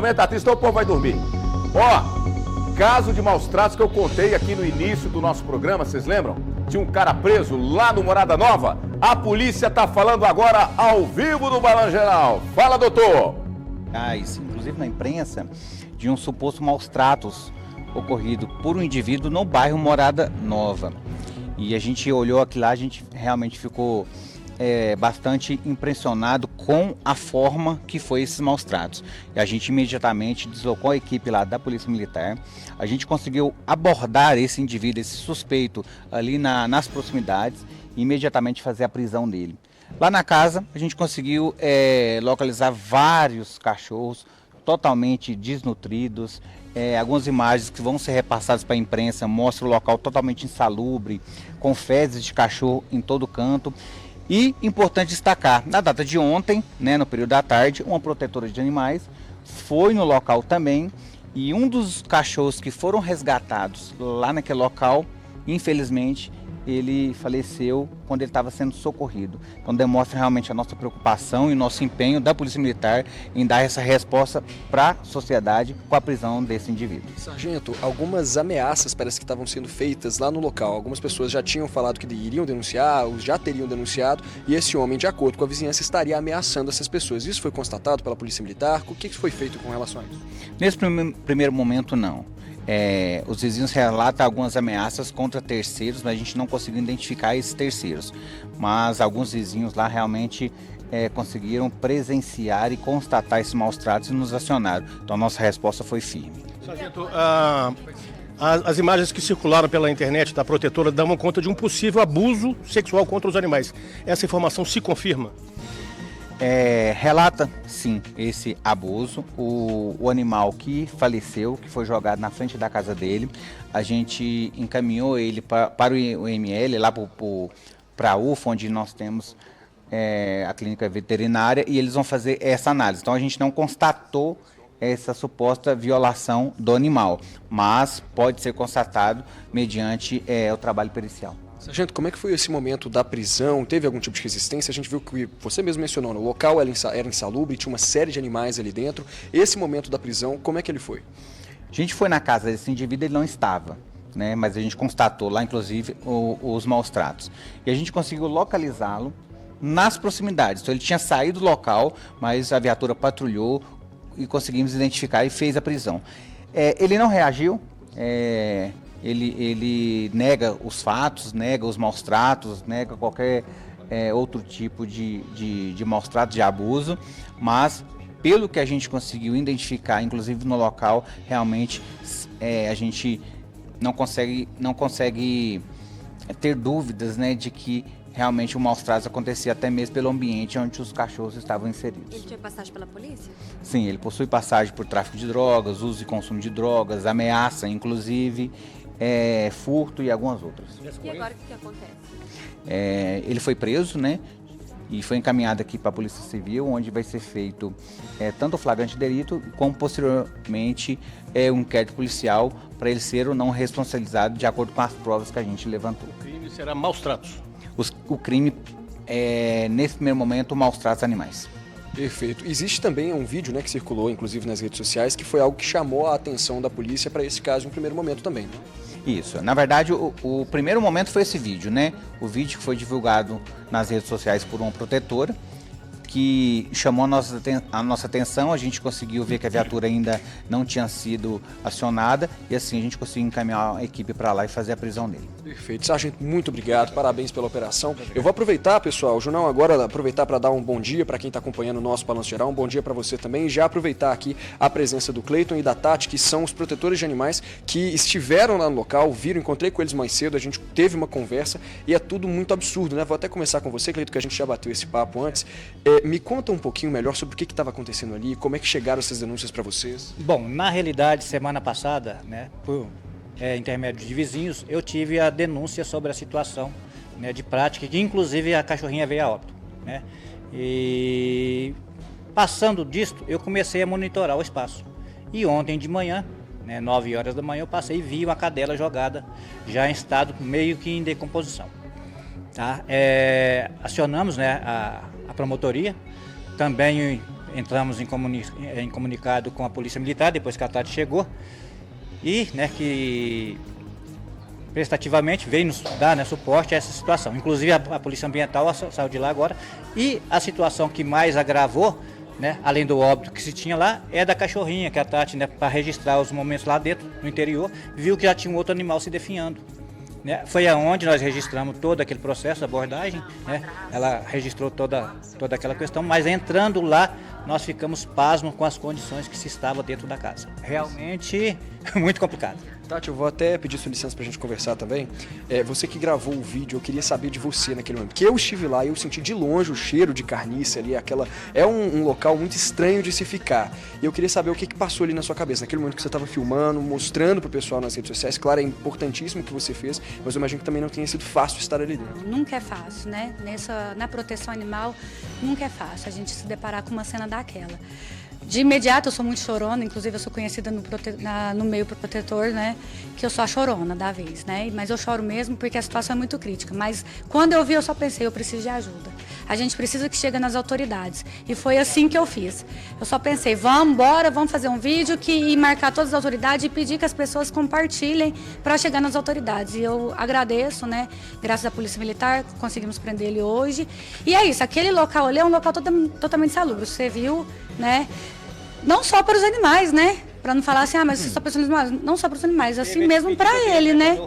aumenta a trilha, senão o povo vai dormir. Ó, caso de maus tratos que eu contei aqui no início do nosso programa, vocês lembram? Tinha um cara preso lá no Morada Nova. A polícia tá falando agora ao vivo no Balanço Geral. Fala, doutor! Inclusive na imprensa, de um suposto maus tratos ocorrido por um indivíduo no bairro Morada Nova. E a gente olhou aqui lá, a gente realmente ficou bastante impressionado com a forma que foi esses maus tratos. E a gente imediatamente deslocou a equipe lá da Polícia Militar. A gente conseguiu abordar esse indivíduo, esse suspeito ali nas proximidades e imediatamente fazer a prisão dele. Lá na casa a gente conseguiu localizar vários cachorros totalmente desnutridos. Algumas imagens que vão ser repassadas para a imprensa mostram o local totalmente insalubre, com fezes de cachorro em todo canto. E importante destacar, na data de ontem, né, no período da tarde, uma protetora de animais foi no local também e um dos cachorros que foram resgatados lá naquele local, infelizmente, ele faleceu quando ele estava sendo socorrido. Então demonstra realmente a nossa preocupação e o nosso empenho da Polícia Militar em dar essa resposta para a sociedade com a prisão desse indivíduo. Sargento, algumas ameaças parece que estavam sendo feitas lá no local. Algumas pessoas já tinham falado que iriam denunciar, ou já teriam denunciado, e esse homem, de acordo com a vizinhança, estaria ameaçando essas pessoas. Isso foi constatado pela Polícia Militar? O que foi feito com relação a isso? Nesse primeiro momento, não. Os vizinhos relatam algumas ameaças contra terceiros, mas a gente não conseguiu identificar esses terceiros. Mas alguns vizinhos lá realmente conseguiram presenciar e constatar esses maus tratos e nos acionaram. Então a nossa resposta foi firme. Sargento, as imagens que circularam pela internet da protetora davam conta de um possível abuso sexual contra os animais. Essa informação se confirma? Relata sim esse abuso. O animal que faleceu, que foi jogado na frente da casa dele, a gente encaminhou ele para o IML, lá para a UFA, onde nós temos a clínica veterinária, e eles vão fazer essa análise. Então a gente não constatou essa suposta violação do animal, mas pode ser constatado mediante o trabalho pericial. Sargento, como é que foi esse momento da prisão? Teve algum tipo de resistência? A gente viu que você mesmo mencionou, o local era insalubre, tinha uma série de animais ali dentro. Esse momento da prisão, como é que ele foi? A gente foi na casa desse indivíduo, ele não estava, né? Mas a gente constatou lá, inclusive, os maus tratos. E a gente conseguiu localizá-lo nas proximidades. Então ele tinha saído do local, mas a viatura patrulhou e conseguimos identificar e fez a prisão. Ele não reagiu. Ele nega os fatos, nega os maus tratos, nega qualquer outro tipo de maus tratos, de abuso, mas pelo que a gente conseguiu identificar, inclusive no local, realmente a gente não consegue ter dúvidas, né, de que realmente o maus tratos acontecia até mesmo pelo ambiente onde os cachorros estavam inseridos. Ele tinha passagem pela polícia? Sim, ele possui passagem por tráfico de drogas, uso e consumo de drogas, ameaça, inclusive, furto e algumas outras. E agora o que acontece? Ele foi preso, né? E foi encaminhado aqui para a Polícia Civil, onde vai ser feito tanto o flagrante delito, como posteriormente um inquérito policial para ele ser ou não responsabilizado de acordo com as provas que a gente levantou. O crime será maus tratos? O crime nesse primeiro momento, maus tratos animais. Perfeito. Existe também um vídeo, né, que circulou, inclusive nas redes sociais, que foi algo que chamou a atenção da polícia para esse caso em um primeiro momento também, né? Isso. Na verdade, o primeiro momento foi esse vídeo, né? O vídeo que foi divulgado nas redes sociais por uma protetora, que chamou a nossa atenção. A gente conseguiu ver que a viatura ainda não tinha sido acionada e assim a gente conseguiu encaminhar a equipe para lá e fazer a prisão dele. Perfeito. Sargento, muito obrigado, parabéns pela operação. Eu vou aproveitar, pessoal, o jornal agora, aproveitar para dar um bom dia para quem está acompanhando o nosso Balanço Geral, um bom dia para você também, e já aproveitar aqui a presença do Cleiton e da Tati, que são os protetores de animais que estiveram lá no local, encontrei com eles mais cedo, a gente teve uma conversa e é tudo muito absurdo, né? Vou até começar com você, Cleiton, que a gente já bateu esse papo antes. Me conta um pouquinho melhor sobre o que estava acontecendo ali, como é que chegaram essas denúncias para vocês? Bom, na realidade, semana passada, né, por intermédio de vizinhos, eu tive a denúncia sobre a situação, né, de prática, que inclusive a cachorrinha veio a óbito, né? E passando disto, eu comecei a monitorar o espaço. E ontem de manhã, né, 9 horas da manhã, eu passei e vi uma cadela jogada, já em estado meio que em decomposição. Tá? Acionamos, né, a promotoria, também entramos em comunicado com a Polícia Militar, depois que a Tati chegou, e né, que prestativamente veio nos dar, né, suporte a essa situação. Inclusive a Polícia Ambiental saiu de lá agora, e a situação que mais agravou, né, além do óbito que se tinha lá, é da cachorrinha, que a Tati, né, para registrar os momentos lá dentro, no interior, viu que já tinha um outro animal se definhando. Né? Foi aonde nós registramos todo aquele processo de abordagem, né? Ela registrou toda aquela questão, mas entrando lá, nós ficamos pasmos com as condições que se estava dentro da casa. Realmente muito complicado. Tati, eu vou até pedir sua licença pra gente conversar também. Você que gravou o vídeo, eu queria saber de você naquele momento. Porque eu estive lá e eu senti de longe o cheiro de carniça ali, é um local muito estranho de se ficar. E eu queria saber o que passou ali na sua cabeça, naquele momento que você estava filmando, mostrando pro pessoal nas redes sociais. Claro, é importantíssimo o que você fez, mas eu imagino que também não tenha sido fácil estar ali dentro. Nunca é fácil, né? Na proteção animal, nunca é fácil a gente se deparar com uma cena daquela. De imediato eu sou muito chorona, inclusive eu sou conhecida no meio protetor, né, que eu sou a chorona da vez, né, mas eu choro mesmo porque a situação é muito crítica, mas quando eu vi eu só pensei, eu preciso de ajuda, a gente precisa que chegue nas autoridades, e foi assim que eu fiz, eu só pensei, vamos fazer um vídeo e marcar todas as autoridades e pedir que as pessoas compartilhem para chegar nas autoridades, e eu agradeço, né, graças à Polícia Militar, conseguimos prender ele hoje, e é isso, aquele local ali é um local totalmente salubre, você viu, né, não só para os animais, né? Para não falar assim, mas só para os animais, não só para os animais, assim mesmo para ele, né?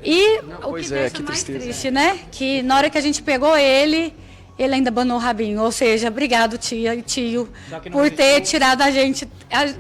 E o que deixa mais triste, né? Que na hora que a gente pegou ele ainda banou o rabinho. Ou seja, obrigado, tia e tio, por ter tirado a gente,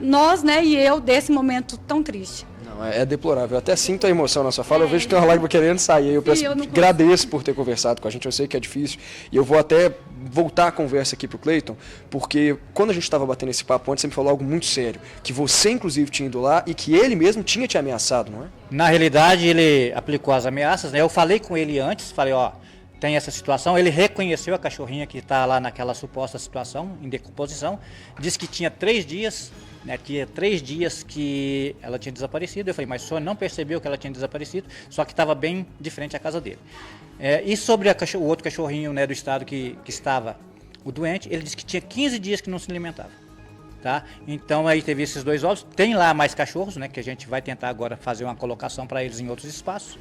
nós, né? E eu, desse momento tão triste. É deplorável. Eu até sinto a emoção na sua fala. Eu vejo que tem uma lágrima querendo sair. Eu agradeço por ter conversado com a gente. Eu sei que é difícil. E eu vou até voltar a conversa aqui pro Cleiton, porque quando a gente estava batendo esse papo antes, você me falou algo muito sério. Que você, inclusive, tinha ido lá e que ele mesmo tinha te ameaçado, não é? Na realidade, ele aplicou as ameaças, né? Eu falei com ele antes, falei, tem essa situação. Ele reconheceu a cachorrinha que está lá naquela suposta situação, em decomposição. Disse que tinha 3 dias... Né, tinha 3 dias que ela tinha desaparecido. Eu falei, mas o senhor não percebeu que ela tinha desaparecido, só que estava bem de frente à casa dele. E sobre o outro cachorrinho, né, do estado que estava o doente, ele disse que tinha 15 dias que não se alimentava. Tá? Então aí teve esses 2 óbitos. Tem lá mais cachorros, né, que a gente vai tentar agora fazer uma colocação para eles em outros espaços.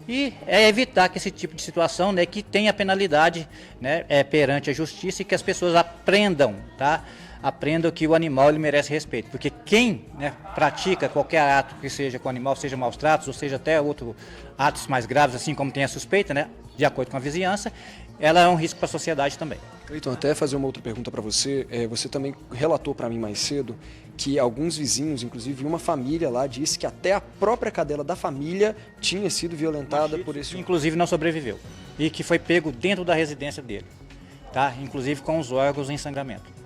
E evitar que esse tipo de situação, né, que tenha penalidade, né, perante a justiça, e que as pessoas aprendam, tá? Aprendam que o animal ele merece respeito, porque quem, né, pratica qualquer ato que seja com o animal, seja maus tratos ou seja até outros atos mais graves, assim como tem a suspeita, né, de acordo com a vizinhança, ela é um risco para a sociedade também. Cleiton, até fazer uma outra pergunta para você. Você também relatou para mim mais cedo que alguns vizinhos, inclusive uma família lá, disse que até a própria cadela da família tinha sido violentada por esse... Inclusive não sobreviveu e que foi pego dentro da residência dele, tá? Inclusive com os órgãos em sangramento.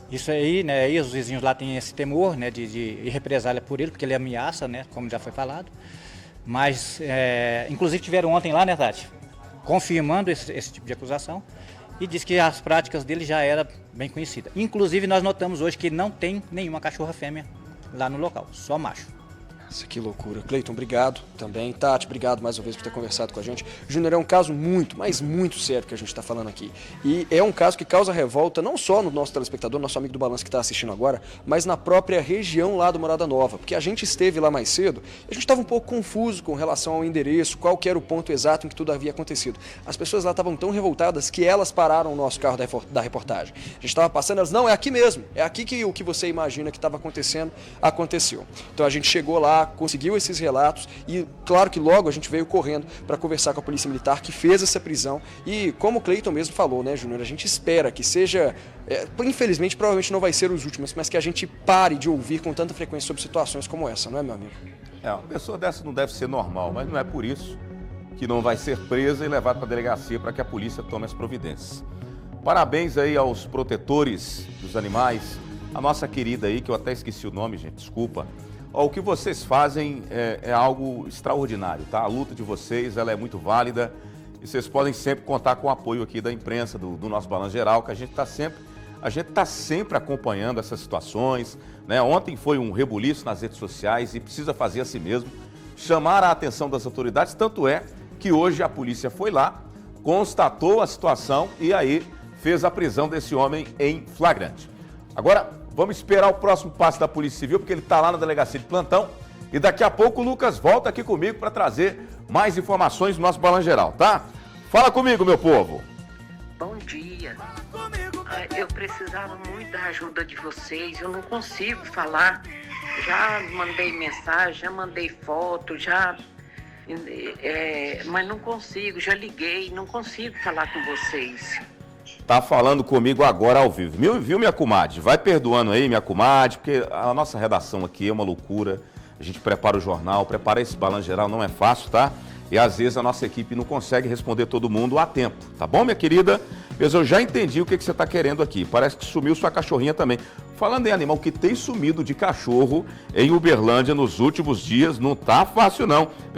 Isso aí, né, aí os vizinhos lá têm esse temor, né, de represália por ele, porque ele ameaça, né, como já foi falado. Mas, inclusive tiveram ontem lá, né, Tati, confirmando esse tipo de acusação, e diz que as práticas dele já eram bem conhecidas. Inclusive nós notamos hoje que não tem nenhuma cachorra fêmea lá no local, só macho. Nossa, que loucura. Cleiton, obrigado também. Tati, obrigado mais uma vez por ter conversado com a gente. Júnior, é um caso muito, mas muito sério que a gente está falando aqui. E é um caso que causa revolta não só no nosso telespectador, nosso amigo do Balanço que está assistindo agora, mas na própria região lá do Morada Nova. Porque a gente esteve lá mais cedo e a gente estava um pouco confuso com relação ao endereço, qual que era o ponto exato em que tudo havia acontecido. As pessoas lá estavam tão revoltadas que elas pararam o nosso carro da reportagem. A gente estava passando, elas, não, é aqui mesmo. É aqui que o que você imagina que estava acontecendo, aconteceu. Então a gente chegou lá, conseguiu esses relatos e claro que logo a gente veio correndo para conversar com a Polícia Militar que fez essa prisão e como o Cleiton mesmo falou, né, Júnior, a gente espera que seja, infelizmente provavelmente não vai ser os últimos, mas que a gente pare de ouvir com tanta frequência sobre situações como essa, não é, meu amigo? Uma pessoa dessa não deve ser normal, mas não é por isso que não vai ser presa e levada para a delegacia para que a polícia tome as providências. Parabéns aí aos protetores dos animais, a nossa querida aí, que eu até esqueci o nome, gente, desculpa. O que vocês fazem é algo extraordinário, tá? A luta de vocês ela é muito válida e vocês podem sempre contar com o apoio aqui da imprensa, do nosso Balanço Geral, que a gente está sempre acompanhando essas situações, né? Ontem foi um rebuliço nas redes sociais e precisa fazer assim mesmo, chamar a atenção das autoridades, tanto é que hoje a polícia foi lá, constatou a situação e aí fez a prisão desse homem em flagrante. Agora, vamos esperar o próximo passo da Polícia Civil, porque ele está lá na delegacia de plantão. E daqui a pouco o Lucas volta aqui comigo para trazer mais informações do nosso Balanço Geral, tá? Fala comigo, meu povo. Bom dia. Eu precisava muito da ajuda de vocês. Eu não consigo falar. Já mandei mensagem, já mandei foto, mas não consigo. Já liguei, não consigo falar com vocês. Tá falando comigo agora ao vivo. Viu, minha comadre? Vai perdoando aí, minha comadre, porque a nossa redação aqui é uma loucura. A gente prepara o jornal, prepara esse Balanço Geral, não é fácil, tá? E às vezes a nossa equipe não consegue responder todo mundo a tempo, tá bom, minha querida? Mas eu já entendi o que você está querendo aqui. Parece que sumiu sua cachorrinha também. Falando em animal que tem sumido de cachorro em Uberlândia nos últimos dias, não tá fácil não.